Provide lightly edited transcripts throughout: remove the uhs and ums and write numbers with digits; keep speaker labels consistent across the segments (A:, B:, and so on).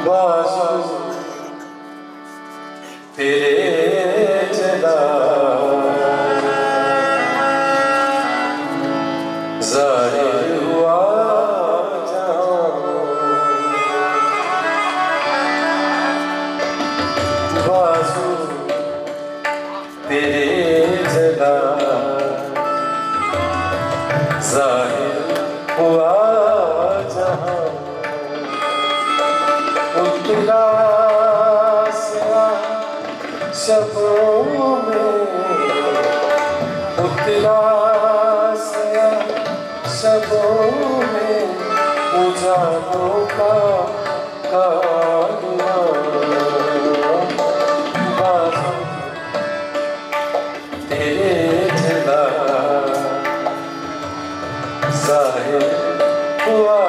A: बाजू तेरे चला ज़ाहिर हुआ बाजू तेरे चला ज़ाहिर हुआ जहां उतरा शबों में उतरा शबों में उजालों का कालिया बाजू तेरे जला ज़ाहिर हुआ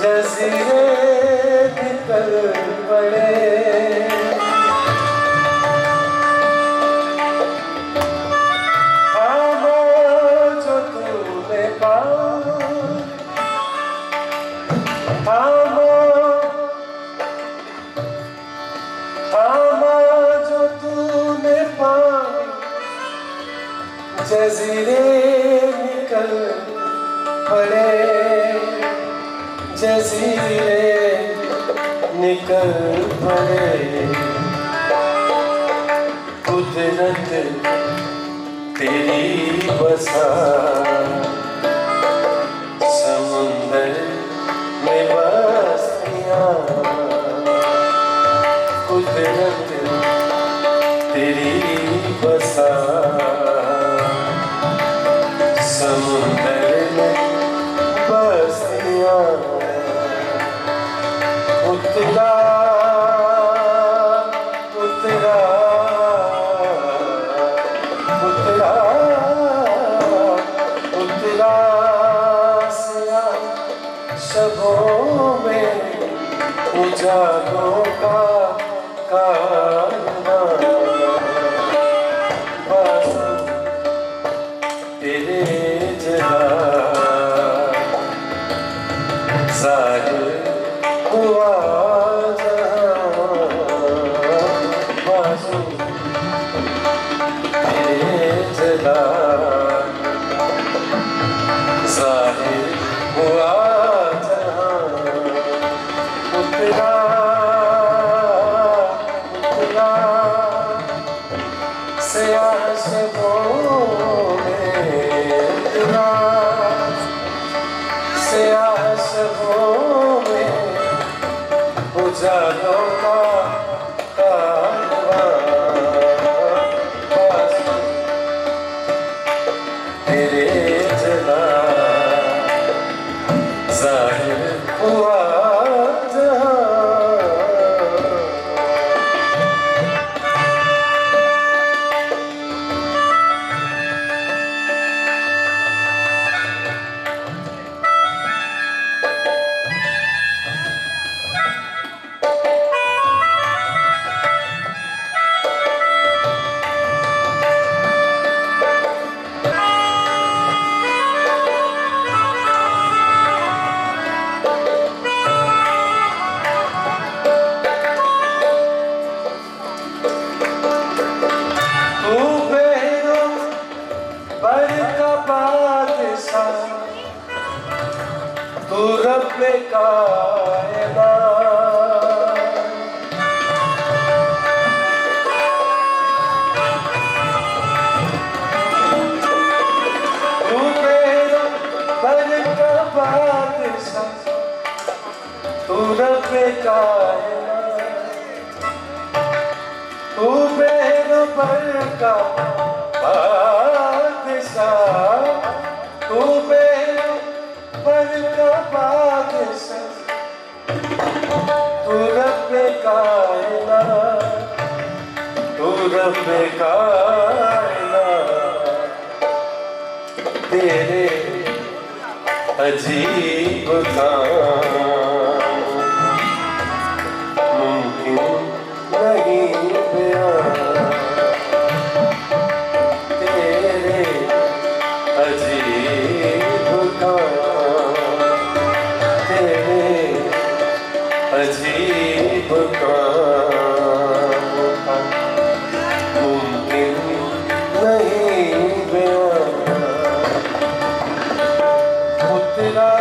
A: जज़ीरे निकल पड़े थामा जो तूने थामा जो तूने पानी जज़ीरे निकल पड़े जज़ीरे निकल पड़े कुदरत तेरी बसा समुंदर में बस्तियां कुदरत तेरी बसा समुंदर में बस्तियां उतरा उतरा उतरा उतरा शबों में उजालों का कारवां बाजू तेरे जला ज़ाहिर हुआ बाजू तेरे जला ज़ाहिर हुआ जहां उतरा उतरा स्याह शबों में उतरा स्याह शबों में उजालों का कारवां बाजू तेरे जला ज़ाहिर हुआ जहां तू रब कायनात तू मेरा बर का बादशाह तू रब कायनात तू मेरा बर का बादशाह तू मेरा बर का बादशाह तू रब्बे कायनात, तू रब्बे कायनात। तेरे अजीब काम मुमकिन नहीं बयां, तेरे अजीब काम, तेरे अजीब काम मुमकिन नहीं बयां। उतरा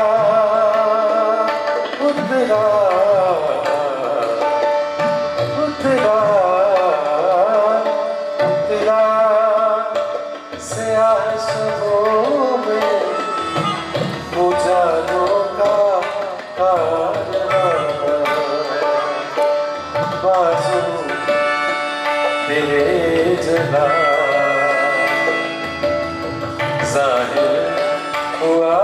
A: उतरा उतरा उतरा स्याह शबों में उजालों का कारवां, बाजू तेरे जला ज़ाहिर हुआ